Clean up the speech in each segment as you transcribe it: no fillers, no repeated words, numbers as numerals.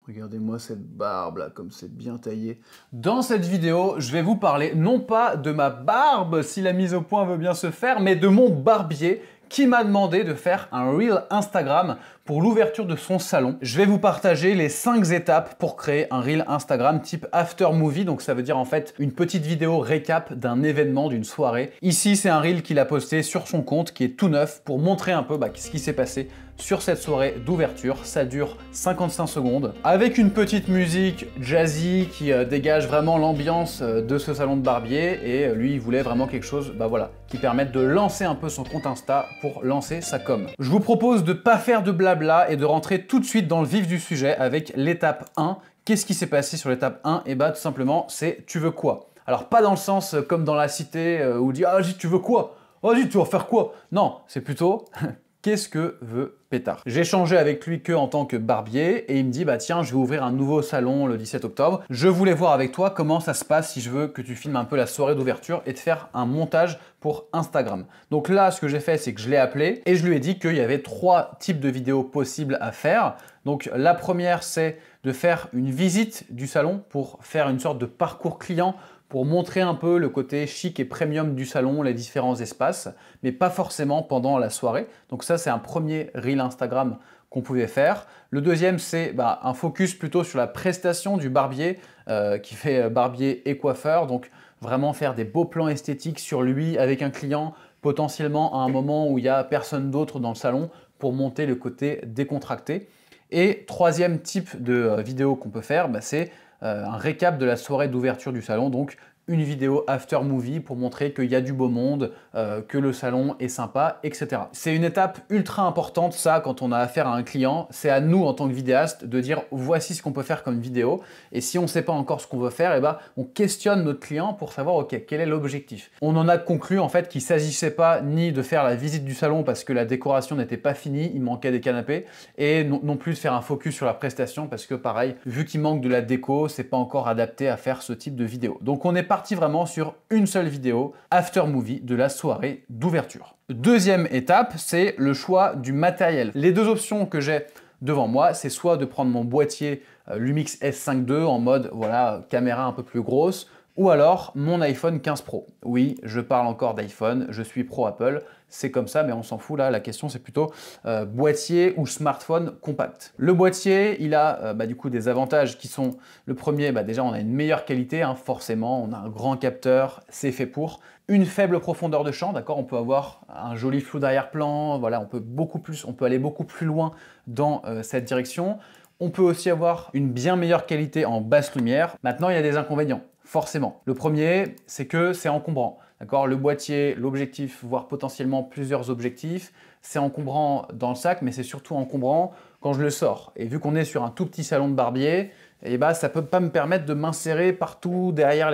Regardez-moi cette barbe là, comme c'est bien taillé. Dans cette vidéo, je vais vous parler non pas de ma barbe, si la mise au point veut bien se faire, mais de mon barbier qui m'a demandé de faire un Reel Instagram pour l'ouverture de son salon. Je vais vous partager les 5 étapes pour créer un Reel Instagram type After Movie, donc ça veut dire en fait une petite vidéo récap d'un événement, d'une soirée. Ici, c'est un Reel qu'il a posté sur son compte qui est tout neuf pour montrer un peu ce qui s'est passé sur cette soirée d'ouverture. Ça dure 55 secondes avec une petite musique jazzy qui dégage vraiment l'ambiance de ce salon de barbier, et lui il voulait vraiment quelque chose qui permette de lancer un peu son compte Insta pour lancer sa com. Je vous propose de pas faire de blabla et de rentrer tout de suite dans le vif du sujet avec l'étape 1. Qu'est-ce qui s'est passé sur l'étape 1? Et tout simplement c'est tu veux quoi? Alors pas dans le sens comme dans la cité où on dit ah tu veux quoi? Vas-y, tu vas faire quoi? Non, c'est plutôt qu'est-ce que veut Pétard? J'ai échangé avec lui que en tant que barbier et il me dit bah tiens, je vais ouvrir un nouveau salon le 17 octobre. Je voulais voir avec toi comment ça se passe si je veux que tu filmes un peu la soirée d'ouverture et te faire un montage pour Instagram. Donc là, ce que j'ai fait, c'est que je l'ai appelé et je lui ai dit qu'il y avait 3 types de vidéos possibles à faire. Donc la première, c'est de faire une visite du salon pour faire une sorte de parcours client, pour montrer un peu le côté chic et premium du salon, les différents espaces, mais pas forcément pendant la soirée. Donc ça, c'est un premier Reel Instagram qu'on pouvait faire. Le deuxième, c'est un focus plutôt sur la prestation du barbier qui fait barbier et coiffeur. Donc vraiment faire des beaux plans esthétiques sur lui avec un client, potentiellement à un moment où il n'y a personne d'autre dans le salon pour monter le côté décontracté. Et troisième type de vidéo qu'on peut faire, c'est un récap de la soirée d'ouverture du salon, donc une vidéo after movie pour montrer qu'il y a du beau monde, que le salon est sympa, etc. C'est une étape ultra importante, ça, quand on a affaire à un client. C'est à nous, en tant que vidéaste, de dire voici ce qu'on peut faire comme vidéo. Et si on ne sait pas encore ce qu'on veut faire, on questionne notre client pour savoir ok, quel est l'objectif. On en a conclu en fait qu'il ne s'agissait pas ni de faire la visite du salon parce que la décoration n'était pas finie, il manquait des canapés, et non plus de faire un focus sur la prestation parce que pareil, vu qu'il manque de la déco, c'est pas encore adapté à faire ce type de vidéo. Donc on est parti vraiment sur une seule vidéo after movie de la soirée d'ouverture. Deuxième étape, c'est le choix du matériel. Les deux options que j'ai devant moi, c'est soit de prendre mon boîtier Lumix S5 II en mode caméra un peu plus grosse, ou alors mon iPhone 15 Pro. Oui, je parle encore d'iPhone, je suis pro Apple, c'est comme ça, mais on s'en fout là, la question c'est plutôt boîtier ou smartphone compact. Le boîtier, il a du coup des avantages qui sont, le premier, déjà on a une meilleure qualité, forcément, on a un grand capteur, c'est fait pour. Une faible profondeur de champ, d'accord, on peut avoir un joli flou d'arrière-plan, on peut aller beaucoup plus loin dans cette direction. On peut aussi avoir une bien meilleure qualité en basse lumière. Maintenant, il y a des inconvénients. Forcément. Le premier, c'est que c'est encombrant. D'accord, le boîtier, l'objectif, voire potentiellement plusieurs objectifs, c'est encombrant dans le sac, mais c'est surtout encombrant quand je le sors. Et vu qu'on est sur un tout petit salon de barbier, ça peut pas me permettre de m'insérer partout derrière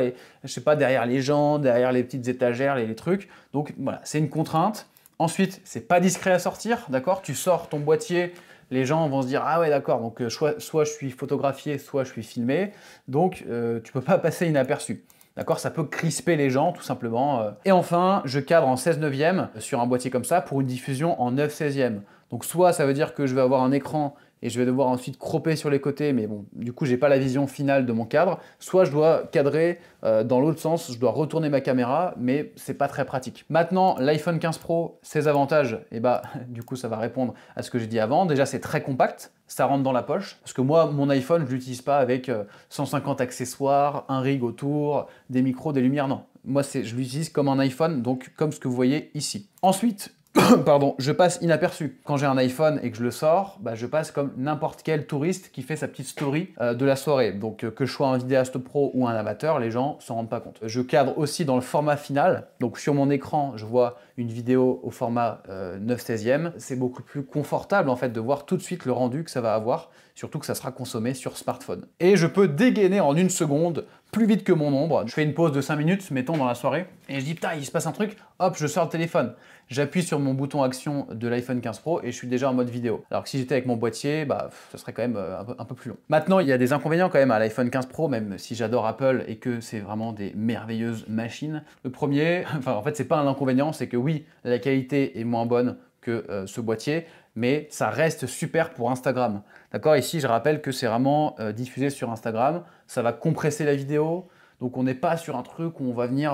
derrière les gens, derrière les petites étagères, les trucs. Donc voilà, c'est une contrainte. Ensuite, c'est pas discret à sortir, d'accord? Tu sors ton boîtier, les gens vont se dire ah ouais d'accord, donc soit je suis photographié, soit je suis filmé, donc tu peux pas passer inaperçu. D'accord, ça peut crisper les gens tout simplement. Et enfin, je cadre en 16/9 sur un boîtier comme ça pour une diffusion en 9/16. Donc soit ça veut dire que je vais avoir un écran et je vais devoir ensuite cropper sur les côtés, mais bon, du coup, j'ai pas la vision finale de mon cadre. Soit je dois cadrer dans l'autre sens, je dois retourner ma caméra, mais c'est pas très pratique. Maintenant, l'iPhone 15 Pro, ses avantages, du coup, ça va répondre à ce que j'ai dit avant. Déjà, c'est très compact, ça rentre dans la poche, parce que moi, mon iPhone, je l'utilise pas avec 150 accessoires, un rig autour, des micros, des lumières, non. Moi, je l'utilise comme un iPhone, donc comme ce que vous voyez ici. Ensuite, pardon, je passe inaperçu. Quand j'ai un iPhone et que je le sors, je passe comme n'importe quel touriste qui fait sa petite story de la soirée. Donc que je sois un vidéaste pro ou un amateur, les gens s'en rendent pas compte. Je cadre aussi dans le format final. Donc sur mon écran, je vois une vidéo au format 9/16. C'est beaucoup plus confortable en fait de voir tout de suite le rendu que ça va avoir, surtout que ça sera consommé sur smartphone. Et je peux dégainer en 1 seconde plus vite que mon ombre. Je fais une pause de 5 minutes, mettons, dans la soirée, et je dis putain, il se passe un truc, hop, je sors le téléphone. J'appuie sur mon bouton action de l'iPhone 15 Pro et je suis déjà en mode vidéo. Alors que si j'étais avec mon boîtier, ça serait quand même un peu plus long. Maintenant, il y a des inconvénients quand même à l'iPhone 15 Pro, même si j'adore Apple et que c'est vraiment des merveilleuses machines. Le premier, en fait, c'est pas un inconvénient, c'est que oui, la qualité est moins bonne que ce boîtier, mais ça reste super pour Instagram. D'accord? Ici, je rappelle que c'est vraiment diffusé sur Instagram. Ça va compresser la vidéo. Donc on n'est pas sur un truc où on va venir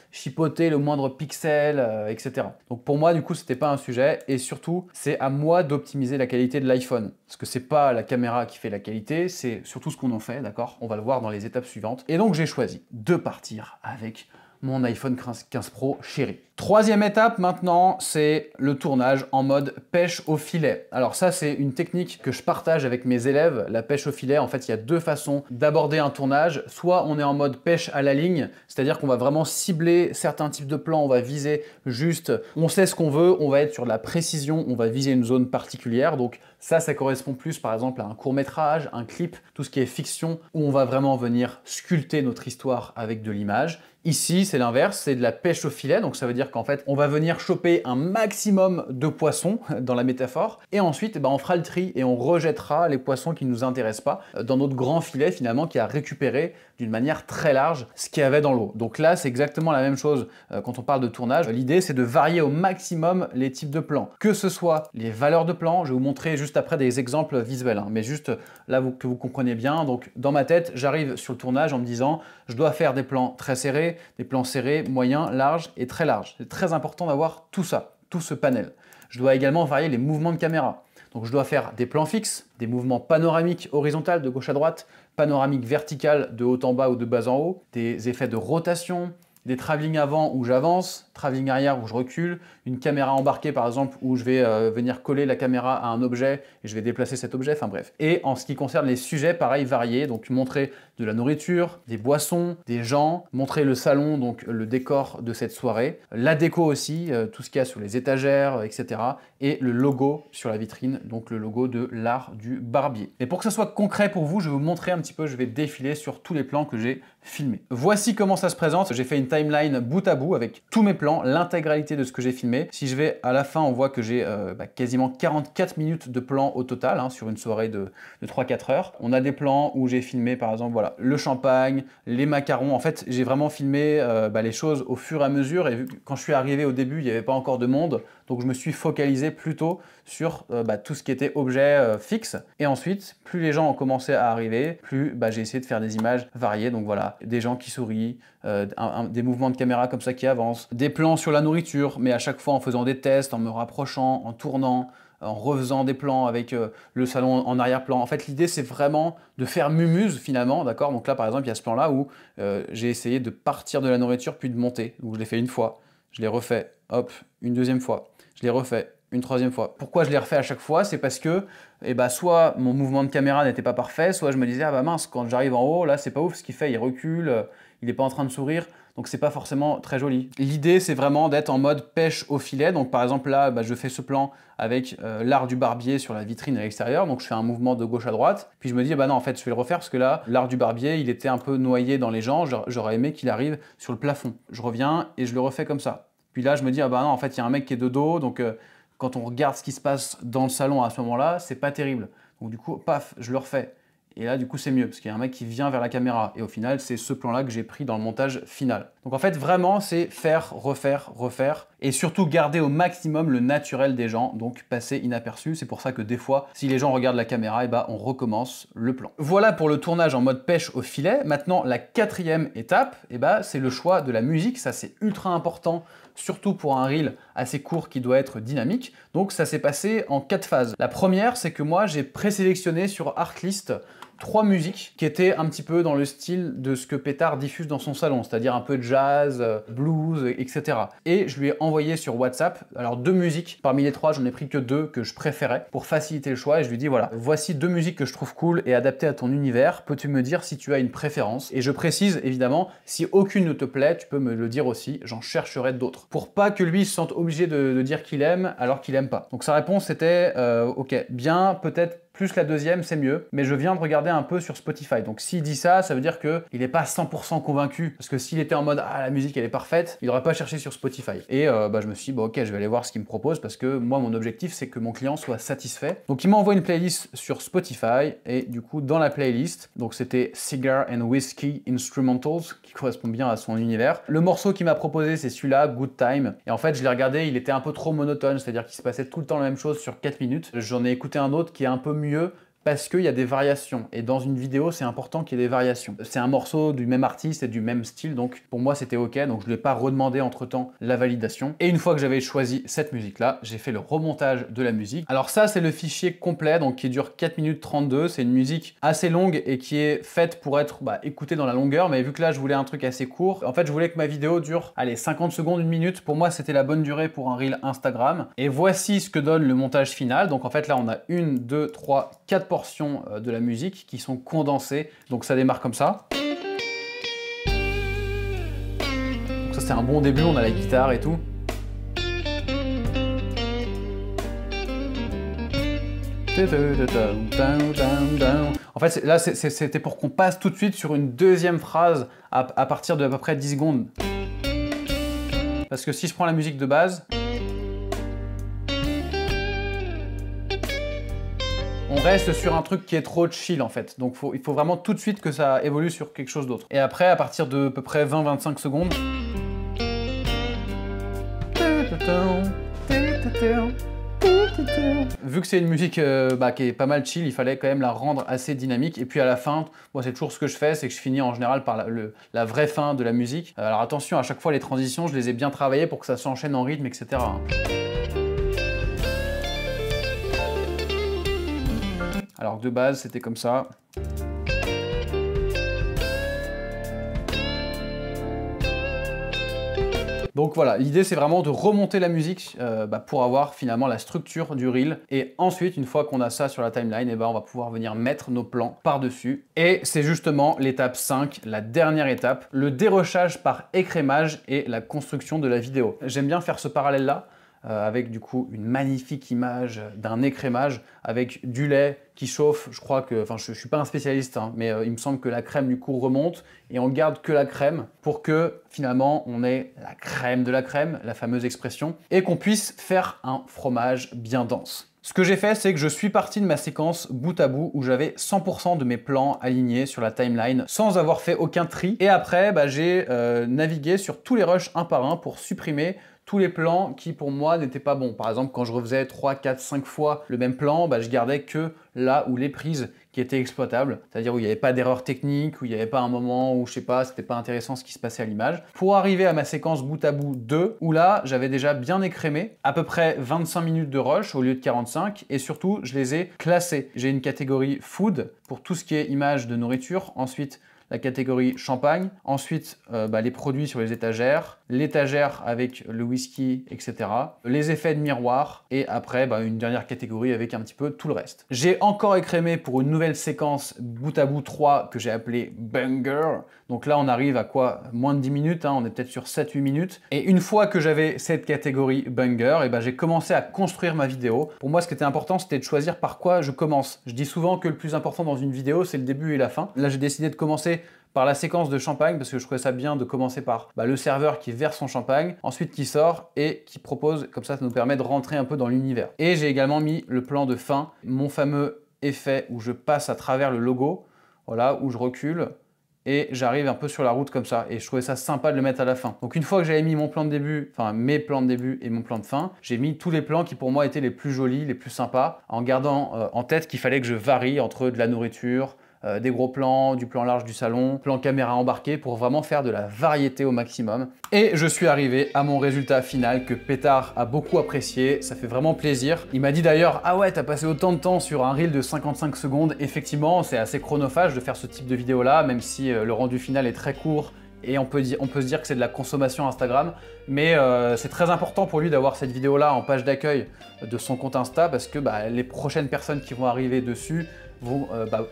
chipoter le moindre pixel, etc. Donc pour moi, du coup, c'était pas un sujet. Et surtout, c'est à moi d'optimiser la qualité de l'iPhone. Parce que c'est pas la caméra qui fait la qualité, c'est surtout ce qu'on en fait, d'accord? On va le voir dans les étapes suivantes. Et donc j'ai choisi de partir avec mon iPhone 15 Pro chéri. Troisième étape maintenant, c'est le tournage en mode pêche au filet. Alors ça, c'est une technique que je partage avec mes élèves, la pêche au filet. En fait, il y a deux façons d'aborder un tournage. Soit on est en mode pêche à la ligne, c'est-à-dire qu'on va vraiment cibler certains types de plans, on va viser juste, on sait ce qu'on veut, on va être sur de la précision, on va viser une zone particulière. Donc ça correspond plus par exemple à un court-métrage, un clip, tout ce qui est fiction, où on va vraiment venir sculpter notre histoire avec de l'image. Ici, c'est l'inverse, c'est de la pêche au filet, donc ça veut dire qu'en fait, on va venir choper un maximum de poissons, dans la métaphore, et ensuite, on fera le tri et on rejettera les poissons qui ne nous intéressent pas dans notre grand filet, finalement, qui a récupéré d'une manière très large ce qu'il y avait dans l'eau. Donc là, c'est exactement la même chose quand on parle de tournage. L'idée, c'est de varier au maximum les types de plans, que ce soit les valeurs de plans. Je vais vous montrer juste après des exemples visuels, mais juste là que vous compreniez bien. Donc dans ma tête, j'arrive sur le tournage en me disant, je dois faire des plans très serrés, des plans serrés, moyens, larges et très larges. C'est très important d'avoir tout ça, tout ce panel. Je dois également varier les mouvements de caméra. Donc je dois faire des plans fixes, des mouvements panoramiques horizontales de gauche à droite, panoramiques verticales de haut en bas ou de bas en haut, des effets de rotation, des travelling avant où j'avance, travelling arrière où je recule, une caméra embarquée par exemple où je vais venir coller la caméra à un objet et je vais déplacer cet objet, enfin bref. Et en ce qui concerne les sujets, pareil, variés, donc montrer de la nourriture, des boissons, des gens, montrer le salon, donc le décor de cette soirée, la déco aussi, tout ce qu'il y a sur les étagères, etc. Et le logo sur la vitrine, donc le logo de l'art du barbier. Et pour que ça soit concret pour vous, je vais vous montrer un petit peu, je vais défiler sur tous les plans que j'ai filmés. Voici comment ça se présente. J'ai fait une timeline bout à bout avec tous mes plans, l'intégralité de ce que j'ai filmé. Si je vais à la fin, on voit que j'ai quasiment 44 minutes de plans au total, sur une soirée de 3-4 heures. On a des plans où j'ai filmé par exemple voilà, le champagne, les macarons. En fait, j'ai vraiment filmé les choses au fur et à mesure. Et vu que quand je suis arrivé au début, il n'y avait pas encore de monde, donc je me suis focalisé plutôt sur tout ce qui était objet fixe. Et ensuite, plus les gens ont commencé à arriver, plus j'ai essayé de faire des images variées. Donc voilà, des gens qui sourient, des mouvements de caméra comme ça qui avancent, des plans sur la nourriture, mais à chaque fois en faisant des tests, en me rapprochant, en tournant, en refaisant des plans avec le salon en arrière-plan. En fait, l'idée, c'est vraiment de faire mumuse finalement, d'accord? Donc là, par exemple, il y a ce plan-là où j'ai essayé de partir de la nourriture puis de monter. Donc je l'ai fait une fois, je l'ai refait, hop, une deuxième fois, je l'ai refait, une troisième fois. Pourquoi je l'ai refait à chaque fois? C'est parce que soit mon mouvement de caméra n'était pas parfait, soit je me disais, ah bah mince, quand j'arrive en haut, là, c'est pas ouf ce qu'il fait, il recule, il n'est pas en train de sourire. Donc c'est pas forcément très joli. L'idée, c'est vraiment d'être en mode pêche au filet. Donc par exemple là, je fais ce plan avec l'art du barbier sur la vitrine à l'extérieur. Donc je fais un mouvement de gauche à droite. Puis je me dis, non, en fait, je vais le refaire parce que là, l'art du barbier, il était un peu noyé dans les gens. J'aurais aimé qu'il arrive sur le plafond. Je reviens et je le refais comme ça. Puis là, je me dis, non, en fait, il y a un mec qui est de dos. Donc quand on regarde ce qui se passe dans le salon à ce moment-là, c'est pas terrible. Donc du coup, paf, je le refais. Et là, du coup, c'est mieux, parce qu'il y a un mec qui vient vers la caméra. Et au final, c'est ce plan-là que j'ai pris dans le montage final. Donc en fait, vraiment, c'est faire, refaire, refaire. Et surtout, garder au maximum le naturel des gens, donc passer inaperçu. C'est pour ça que des fois, si les gens regardent la caméra, on recommence le plan. Voilà pour le tournage en mode pêche au filet. Maintenant, la quatrième étape, c'est le choix de la musique. Ça, c'est ultra important, surtout pour un reel assez court qui doit être dynamique. Donc ça s'est passé en 4 phases. La première, c'est que moi, j'ai présélectionné sur Artlist 3 musiques qui étaient un petit peu dans le style de ce que Pétard diffuse dans son salon, c'est-à-dire un peu de jazz, blues, etc. Et je lui ai envoyé sur WhatsApp, alors 2 musiques, parmi les 3, j'en ai pris que 2 que je préférais pour faciliter le choix, et je lui dis voilà, voici 2 musiques que je trouve cool et adaptées à ton univers, peux-tu me dire si tu as une préférence? Et je précise évidemment, si aucune ne te plaît, tu peux me le dire aussi, j'en chercherai d'autres. Pour pas que lui se sente obligé de dire qu'il aime alors qu'il aime pas. Donc sa réponse c'était ok, bien, peut-être plus la deuxième, c'est mieux. Mais je viens de regarder un peu sur Spotify. Donc s'il dit ça, ça veut dire qu'il n'est pas 100% convaincu. Parce que s'il était en mode ah la musique elle est parfaite, il n'aurait pas cherché sur Spotify. Et je me suis dit bon ok, je vais aller voir ce qu'il me propose parce que moi mon objectif c'est que mon client soit satisfait. Donc il m'envoie une playlist sur Spotify et du coup dans la playlist, donc c'était Cigar and Whiskey Instrumentals qui correspond bien à son univers. Le morceau qu'il m'a proposé c'est celui-là, Good Time. Et en fait je l'ai regardé, il était un peu trop monotone, c'est-à-dire qu'il se passait tout le temps la même chose sur 4 minutes. J'en ai écouté un autre qui est un peu mieux parce qu'il y a des variations. Et dans une vidéo, c'est important qu'il y ait des variations. C'est un morceau du même artiste et du même style, donc pour moi, c'était OK. Donc je ne lui ai pas redemandé entre-temps la validation. Et une fois que j'avais choisi cette musique-là, j'ai fait le remontage de la musique. Alors ça, c'est le fichier complet, donc qui dure 4 minutes 32. C'est une musique assez longue et qui est faite pour être écoutée dans la longueur. Mais vu que là, je voulais un truc assez court, en fait, je voulais que ma vidéo dure, allez, 50 secondes, 1 minute. Pour moi, c'était la bonne durée pour un reel Instagram. Et voici ce que donne le montage final. Donc en fait, là, on a 1, 2, 3, 4 portions de la musique qui sont condensées. Donc ça démarre comme ça. Donc ça c'est un bon début, on a la guitare et tout. En fait là c'était pour qu'on passe tout de suite sur une deuxième phrase à partir de à peu près 10 secondes. Parce que si je prends la musique de base, on reste sur un truc qui est trop chill en fait. Donc il faut vraiment tout de suite que ça évolue sur quelque chose d'autre. Et après, à partir de à peu près 20-25 secondes, vu que c'est une musique qui est pas mal chill, il fallait quand même la rendre assez dynamique. Et puis à la fin, moi c'est toujours ce que je fais, c'est que je finis en général par la vraie fin de la musique. Alors attention, à chaque fois les transitions, je les ai bien travaillées pour que ça s'enchaîne en rythme, etc. Alors de base, c'était comme ça. Donc voilà, l'idée c'est vraiment de remonter la musique pour avoir finalement la structure du reel. Et ensuite, une fois qu'on a ça sur la timeline, on va pouvoir venir mettre nos plans par-dessus. Et c'est justement l'étape 5, la dernière étape, le dérochage par écrémage et la construction de la vidéo. J'aime bien faire ce parallèle-là. Avec du coup une magnifique image d'un écrémage avec du lait qui chauffe. Je crois que, enfin je suis pas un spécialiste, hein, mais il me semble que la crème du coup remonte et on garde que la crème pour que finalement on ait la crème de la crème, la fameuse expression, et qu'on puisse faire un fromage bien dense. Ce que j'ai fait, c'est que je suis parti de ma séquence bout à bout où j'avais 100% de mes plans alignés sur la timeline sans avoir fait aucun tri. Et après, j'ai navigué sur tous les rushs un par un pour supprimer tous les plans qui pour moi n'étaient pas bons. Par exemple, quand je refaisais 3, 4, 5 fois le même plan, je gardais que là où les prises qui étaient exploitables, c'est-à-dire où il n'y avait pas d'erreur technique, où il n'y avait pas un moment où, je sais pas, c'était pas intéressant ce qui se passait à l'image. Pour arriver à ma séquence bout à bout 2, où là, j'avais déjà bien écrémé, à peu près 25 minutes de rush au lieu de 45, et surtout, je les ai classés. J'ai une catégorie food pour tout ce qui est image de nourriture, ensuite la catégorie champagne, ensuite les produits sur les étagères, l'étagère avec le whisky, etc. Les effets de miroir, et après une dernière catégorie avec un petit peu tout le reste. J'ai encore écrémé pour une nouvelle séquence bout à bout 3 que j'ai appelée Banger. Donc là on arrive à quoi? Moins de 10 minutes, on est peut-être sur 7-8 minutes. Et une fois que j'avais cette catégorie Banger, j'ai commencé à construire ma vidéo. Pour moi ce qui était important c'était de choisir par quoi je commence. Je dis souvent que le plus important dans une vidéo c'est le début et la fin. Là j'ai décidé de commencer par la séquence de champagne parce que je trouvais ça bien de commencer par le serveur qui verse son champagne, ensuite qui sort et qui propose, comme ça nous permet de rentrer un peu dans l'univers. Et j'ai également mis le plan de fin, mon fameux effet où je passe à travers le logo, voilà, où je recule et j'arrive un peu sur la route comme ça, et je trouvais ça sympa de le mettre à la fin. Donc une fois que j'avais mis mon plan de début, enfin mes plans de début et mon plan de fin, j'ai mis tous les plans qui pour moi étaient les plus jolis, les plus sympas, en gardant en tête qu'il fallait que je varie entre de la nourriture, des gros plans, du plan large du salon, plan caméra embarqué pour vraiment faire de la variété au maximum. Et je suis arrivé à mon résultat final que Pétard a beaucoup apprécié, ça fait vraiment plaisir. Il m'a dit d'ailleurs « Ah ouais, t'as passé autant de temps sur un reel de 55 secondes ». Effectivement, c'est assez chronophage de faire ce type de vidéo là, même si le rendu final est très court. Et on peut se dire que c'est de la consommation Instagram, mais c'est très important pour lui d'avoir cette vidéo-là en page d'accueil de son compte Insta parce que les prochaines personnes qui vont arriver dessus vont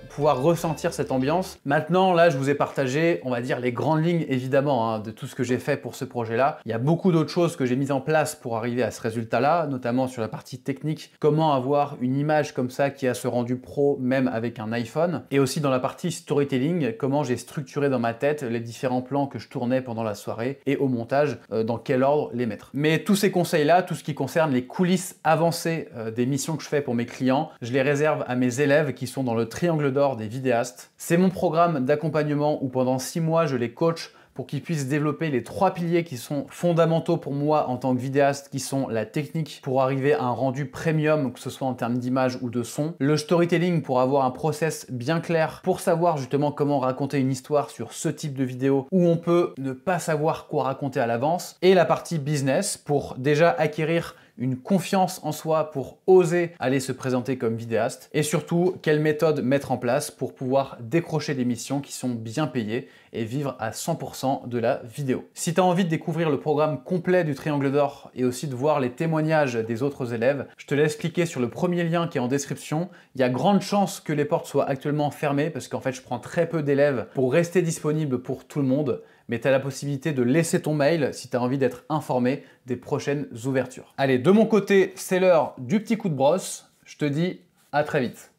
pouvoir ressentir cette ambiance. Maintenant, là, je vous ai partagé, on va dire, les grandes lignes, évidemment, hein, de tout ce que j'ai fait pour ce projet-là. Il y a beaucoup d'autres choses que j'ai mises en place pour arriver à ce résultat-là, notamment sur la partie technique, comment avoir une image comme ça qui a ce rendu pro, même avec un iPhone, et aussi dans la partie storytelling, comment j'ai structuré dans ma tête les différents plans que je tournais pendant la soirée, et au montage, dans quel ordre les mettre. Mais tous ces conseils-là, tout ce qui concerne les coulisses avancées des missions que je fais pour mes clients, je les réserve à mes élèves qui sont dans le triangle d'or des vidéastes. C'est mon programme d'accompagnement où pendant 6 mois, je les coach pour qu'ils puissent développer les 3 piliers qui sont fondamentaux pour moi en tant que vidéaste, qui sont la technique pour arriver à un rendu premium, que ce soit en termes d'image ou de son, le storytelling pour avoir un process bien clair, pour savoir justement comment raconter une histoire sur ce type de vidéo où on peut ne pas savoir quoi raconter à l'avance, et la partie business pour déjà acquérir une confiance en soi pour oser aller se présenter comme vidéaste, et surtout quelle méthode mettre en place pour pouvoir décrocher des missions qui sont bien payées et vivre à 100% de la vidéo. Si tu as envie de découvrir le programme complet du Triangle d'Or et aussi de voir les témoignages des autres élèves, je te laisse cliquer sur le premier lien qui est en description. Il y a grande chance que les portes soient actuellement fermées parce qu'en fait je prends très peu d'élèves pour rester disponible pour tout le monde, mais tu as la possibilité de laisser ton mail si tu as envie d'être informé des prochaines ouvertures. Allez, de mon côté, c'est l'heure du petit coup de brosse. Je te dis à très vite.